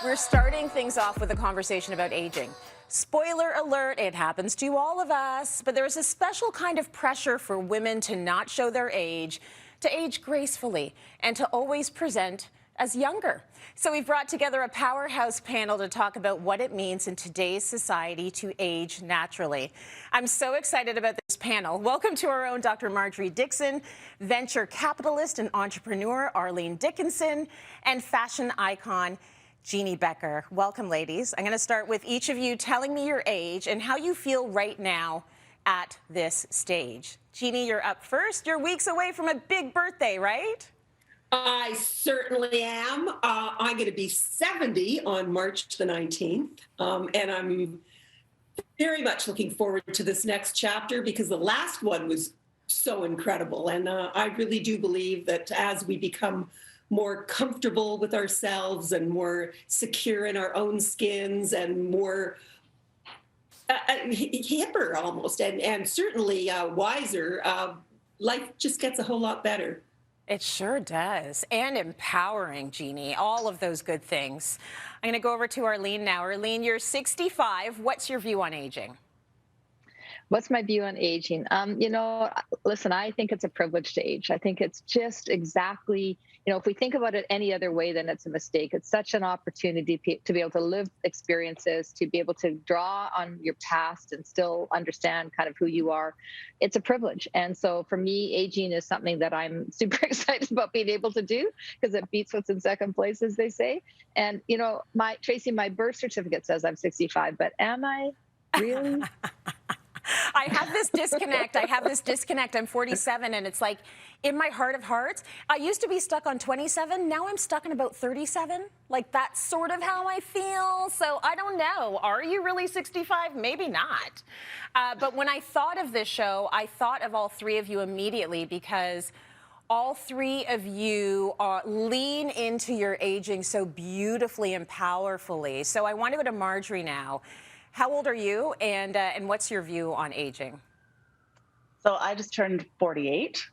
We're starting things off with a conversation about aging. Spoiler alert, it happens to all of us, but there's a special kind of pressure for women to not show their age, to age gracefully, and to always present as younger. So we've brought together a powerhouse panel to talk about what it means in today's society to age naturally. I'm so excited about this panel. Welcome to our own Dr. Marjorie Dixon, venture capitalist and entrepreneur Arlene Dickinson, and fashion icon Jeanne Beker. Welcome, ladies. I'm going to start with each of you telling me your age and how you feel right now at this stage. Jeanne, you're up first. You're weeks away from a big birthday, right? I certainly am. I'm going to be 70 on March the 19th, and I'm very much looking forward to this next chapter because the last one was so incredible. And I really do believe that as we become more comfortable with ourselves and more secure in our own skins and more hipper almost, and certainly wiser, life just gets a whole lot better. It sure does. And empowering, Jeanne. All of those good things. I'm going to go over to Arlene now. Arlene, you're 65. What's your view on aging? What's my view on aging? Listen, I think it's a privilege to age. I think it's just exactly, if we think about it any other way, then it's a mistake. It's such an opportunity to be able to live experiences, to be able to draw on your past and still understand kind of who you are. It's a privilege. And so for me, aging is something that I'm super excited about being able to do because it beats what's in second place, as they say. And, Tracy, my birth certificate says I'm 65, but am I really? I have this disconnect. I'm 47, and it's like, in my heart of hearts, I used to be stuck on 27. Now I'm stuck on about 37. Like, that's sort of how I feel. So I don't know. Are you really 65? Maybe not. But when I thought of this show, I thought of all three of you immediately because all three of you lean into your aging so beautifully and powerfully. So I want to go to Marjorie now. How old are you, and what's your view on aging? So I just turned 48,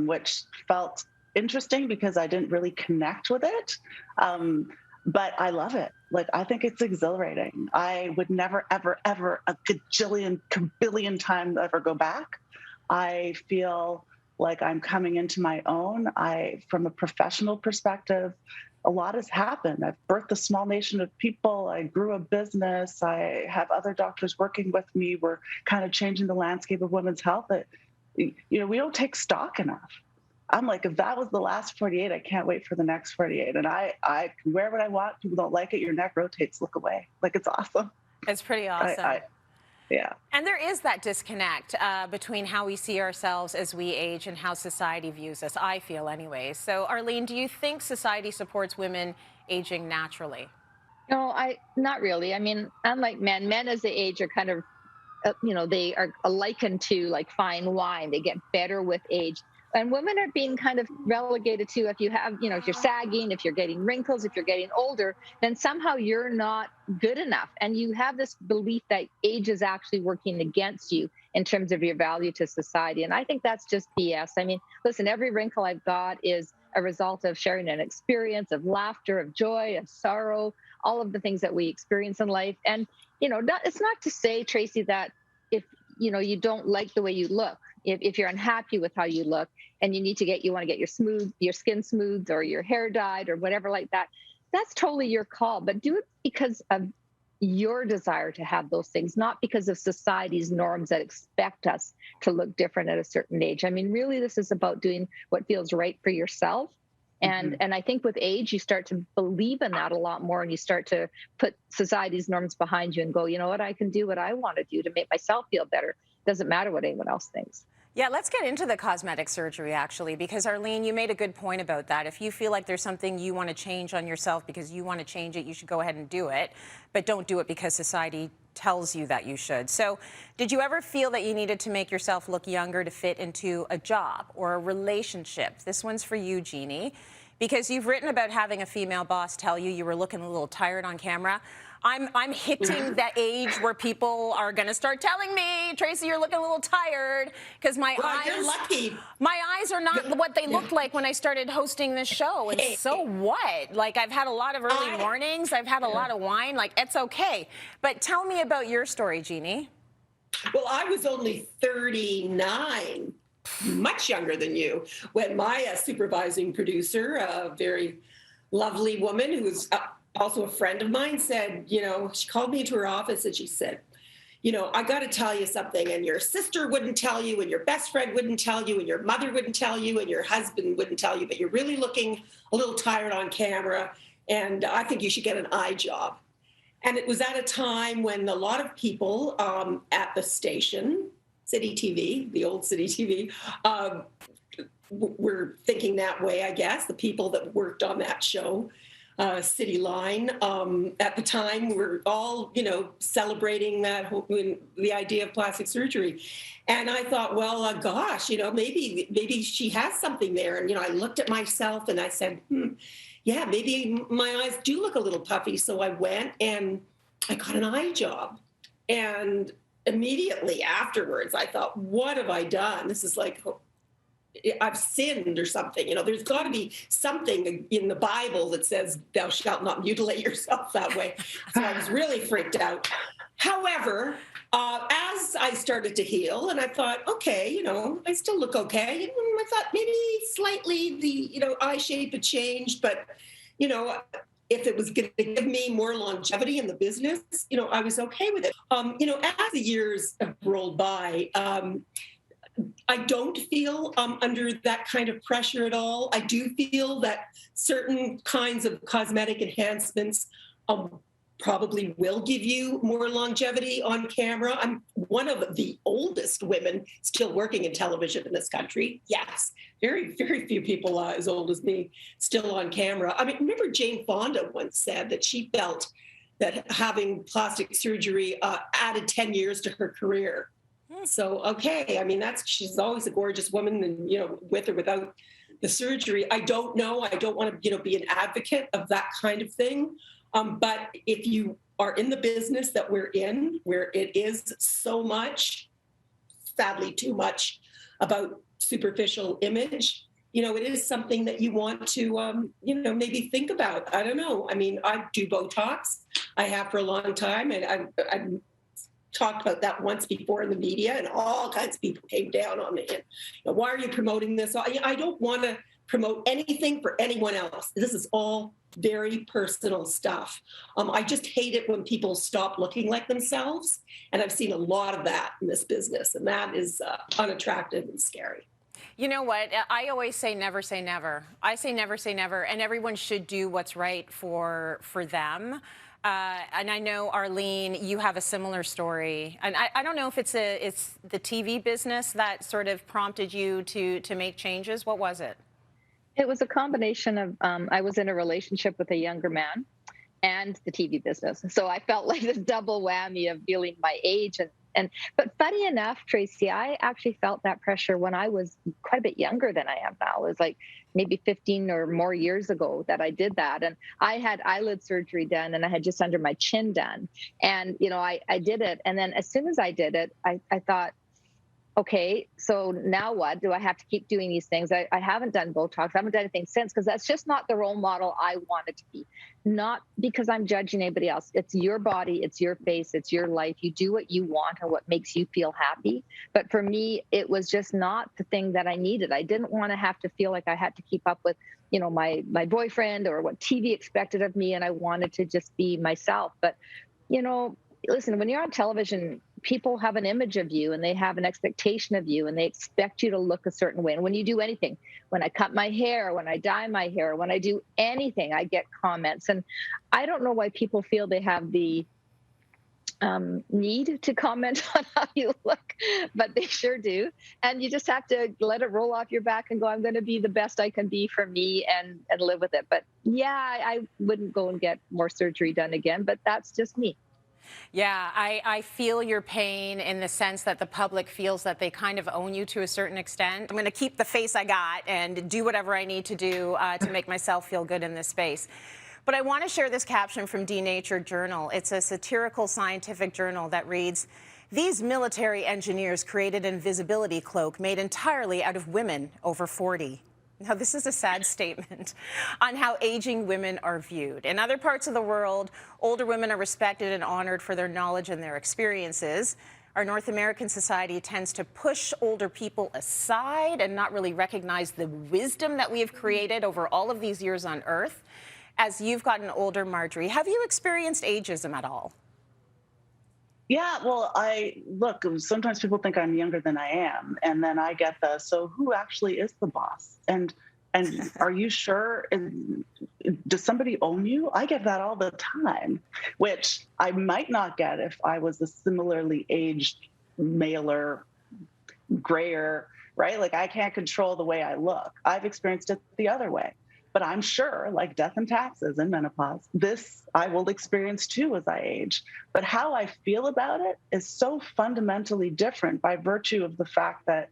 which felt interesting because I didn't really connect with it, but I love it. Like, I think it's exhilarating. I would never, ever, ever a gajillion, kabillion times ever go back. I feel like I'm coming into my own. From a professional perspective, a lot has happened. I've birthed a small nation of people. I grew a business. I have other doctors working with me. We're kind of changing the landscape of women's health. We don't take stock enough. I'm like, if that was the last 48, I can't wait for the next 48. And I can wear what I want. People don't like it. Your neck rotates. Look away. Like, it's awesome. It's pretty awesome. Yeah. And there is that disconnect between how we see ourselves as we age and how society views us, I feel anyway. So, Arlene, do you think society supports women aging naturally? No, not really. I mean, unlike men as they age are kind of, they are likened to like fine wine. They get better with age. And women are being kind of relegated to, if you have, if you're sagging, if you're getting wrinkles, if you're getting older, then somehow you're not good enough. And you have this belief that age is actually working against you in terms of your value to society. And I think that's just BS. I mean, listen, every wrinkle I've got is a result of sharing an experience of laughter, of joy, of sorrow, all of the things that we experience in life. And, it's not to say, Tracy, that if, you don't like the way you look, if you're unhappy with how you look and you want to get your skin smoothed or your hair dyed or whatever like that, that's totally your call. But do it because of your desire to have those things, not because of society's norms that expect us to look different at a certain age. I mean, really, this is about doing what feels right for yourself. And I think with age, you start to believe in that a lot more, and you start to put society's norms behind you and go, you know what, I can do what I want to do to make myself feel better. Doesn't matter what anyone else thinks. Yeah, let's get into the cosmetic surgery, actually, because, Arlene, you made a good point about that. If you feel like there's something you want to change on yourself because you want to change it, you should go ahead and do it. But don't do it because society tells you that you should. So did you ever feel that you needed to make yourself look younger to fit into a job or a relationship? This one's for you, Jeanne. because you've written about having a female boss tell you were looking a little tired on camera. I'm hitting that age where people are going to start telling me, Tracy, you're looking a little tired, because my You're lucky. my eyes are not what they looked like when I started hosting this show. And so what? Like, I've had a lot of early mornings. I've had a lot of wine. Like, it's okay. But tell me about your story, Jeannie. Well, I was only 39, much younger than you, when my supervising producer, a very lovely woman who was also a friend of mine, said, she called me into her office and she said, I got to tell you something, and your sister wouldn't tell you, and your best friend wouldn't tell you, and your mother wouldn't tell you, and your husband wouldn't tell you, but you're really looking a little tired on camera, and I think you should get an eye job. And it was at a time when a lot of people at the station, City TV, the old City TV, were thinking that way, I guess. The people that worked on that show, Cityline, at the time were all, celebrating the idea of plastic surgery. And I thought, well, gosh, maybe she has something there. And, I looked at myself and I said, yeah, maybe my eyes do look a little puffy. So I went and I got an eye job. And immediately afterwards, I thought, what have I done? This is like, I've sinned or something. There's got to be something in the Bible that says thou shalt not mutilate yourself that way. So I was really freaked out. However, as I started to heal and I thought, okay, I still look okay. I thought maybe slightly the, eye shape had changed, but, if it was going to give me more longevity in the business, I was okay with it. As the years have rolled by, I don't feel under that kind of pressure at all. I do feel that certain kinds of cosmetic enhancements probably will give you more longevity on camera. I'm one of the oldest women still working in television in this country. Yes, very, very few people as old as me still on camera. I mean, remember Jane Fonda once said that she felt that having plastic surgery added 10 years to her career. So, okay, I mean, she's always a gorgeous woman, and, with or without the surgery. I don't know. I don't want to, be an advocate of that kind of thing. But if you are in the business that we're in, where it is so much, sadly too much, about superficial image, it is something that you want to, maybe think about. I don't know. I mean, I do Botox. I have for a long time, and I've talked about that once before in the media, and all kinds of people came down on me. And, why are you promoting this? I don't want to promote anything for anyone else. This is all very personal stuff. I just hate it when people stop looking like themselves. And I've seen a lot of that in this business, and that is unattractive and scary. You know what? I always say never say never. I say never, and everyone should do what's right for them. And I know, Arlene, you have a similar story. And I don't know if it's the TV business that sort of prompted you to make changes. What was it? It was a combination of, I was in a relationship with a younger man and the TV business. So I felt like this double whammy of feeling my age. But funny enough, Tracy, I actually felt that pressure when I was quite a bit younger than I am now. It was like maybe 15 or more years ago that I did that. And I had eyelid surgery done, and I had just under my chin done. And, I did it. And then as soon as I did it, I thought, okay, so now what? Do I have to keep doing these things? I haven't done Botox. I haven't done anything since, because that's just not the role model I wanted to be. Not because I'm judging anybody else. It's your body, it's your face, it's your life. You do what you want and what makes you feel happy. But for me, it was just not the thing that I needed. I didn't want to have to feel like I had to keep up with, my boyfriend or what TV expected of me. And I wanted to just be myself. But, listen, when you're on television, people have an image of you and they have an expectation of you and they expect you to look a certain way. And when you do anything, when I cut my hair, when I dye my hair, when I do anything, I get comments. And I don't know why people feel they have the need to comment on how you look, but they sure do. And you just have to let it roll off your back and go, I'm going to be the best I can be for me and live with it. But yeah, I wouldn't go and get more surgery done again, but that's just me. Yeah, I feel your pain in the sense that the public feels that they kind of own you to a certain extent. I'm going to keep the face I got and do whatever I need to do to make myself feel good in this space. But I want to share this caption from Denatured Journal. It's a satirical scientific journal that reads, "These military engineers created an invisibility cloak made entirely out of women over 40. Now, this is a sad statement on how aging women are viewed. In other parts of the world, older women are respected and honored for their knowledge and their experiences. Our North American society tends to push older people aside and not really recognize the wisdom that we have created over all of these years on Earth. As you've gotten older, Marjorie, have you experienced ageism at all?" Yeah, well, sometimes people think I'm younger than I am. And then I get so who actually is the boss? And are you sure? Does somebody own you? I get that all the time, which I might not get if I was a similarly aged, maler, grayer, right? Like I can't control the way I look. I've experienced it the other way. But I'm sure, like death and taxes and menopause, this I will experience too as I age. But how I feel about it is so fundamentally different by virtue of the fact that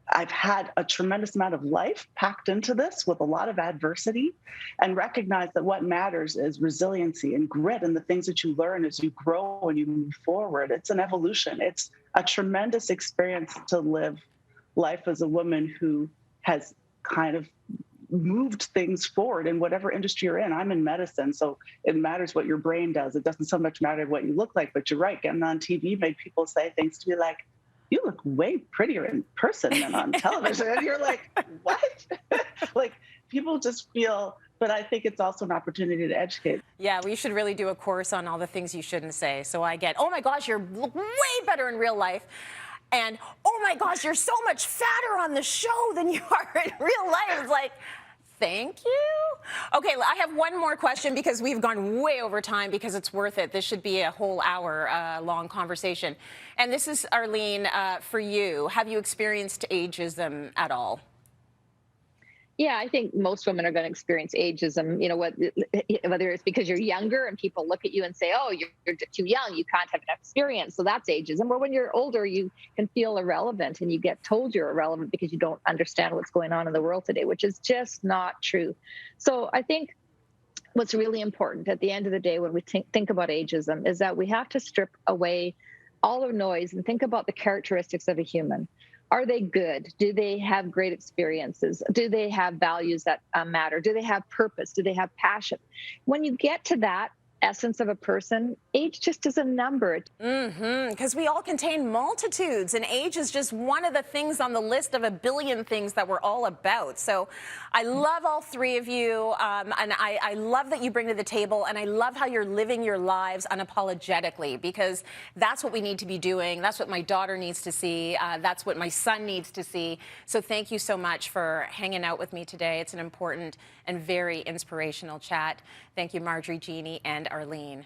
I've had a tremendous amount of life packed into this with a lot of adversity, and recognize that what matters is resiliency and grit and the things that you learn as you grow and you move forward. It's an evolution. It's a tremendous experience to live life as a woman who has kind of moved things forward in whatever industry you're in. I'm in medicine, so it matters what your brain does. It doesn't so much matter what you look like, but you're right. Getting on TV made people say things to me like, "You look way prettier in person than on television." And you're like, what? Like people just feel, but I think it's also an opportunity to educate. Yeah, we should really do a course on all the things you shouldn't say. So I get, "Oh my gosh, you're way better in real life." And, "Oh my gosh, you're so much fatter on the show than you are in real life." It's like, thank you. Okay, I have one more question because we've gone way over time because it's worth it. This should be a whole hour long conversation. And this is, Arlene, for you. Have you experienced ageism at all? Yeah, I think most women are going to experience ageism, whether it's because you're younger and people look at you and say, "Oh, you're too young, you can't have enough experience, so that's ageism." Or when you're older, you can feel irrelevant and you get told you're irrelevant because you don't understand what's going on in the world today, which is just not true. So I think what's really important at the end of the day when we think about ageism is that we have to strip away all the noise and think about the characteristics of a human. Are they good? Do they have great experiences? Do they have values that matter? Do they have purpose? Do they have passion? When you get to that essence of a person, age just is a number. Because we all contain multitudes, and age is just one of the things on the list of a billion things that we're all about. So I love all three of you, and I love that you bring to the table, and I love how you're living your lives unapologetically, because that's what we need to be doing. That's what my daughter needs to see. That's what my son needs to see. So thank you so much for hanging out with me today. It's an important and very inspirational chat. Thank you, Marjorie, Jeanne, and Arlene.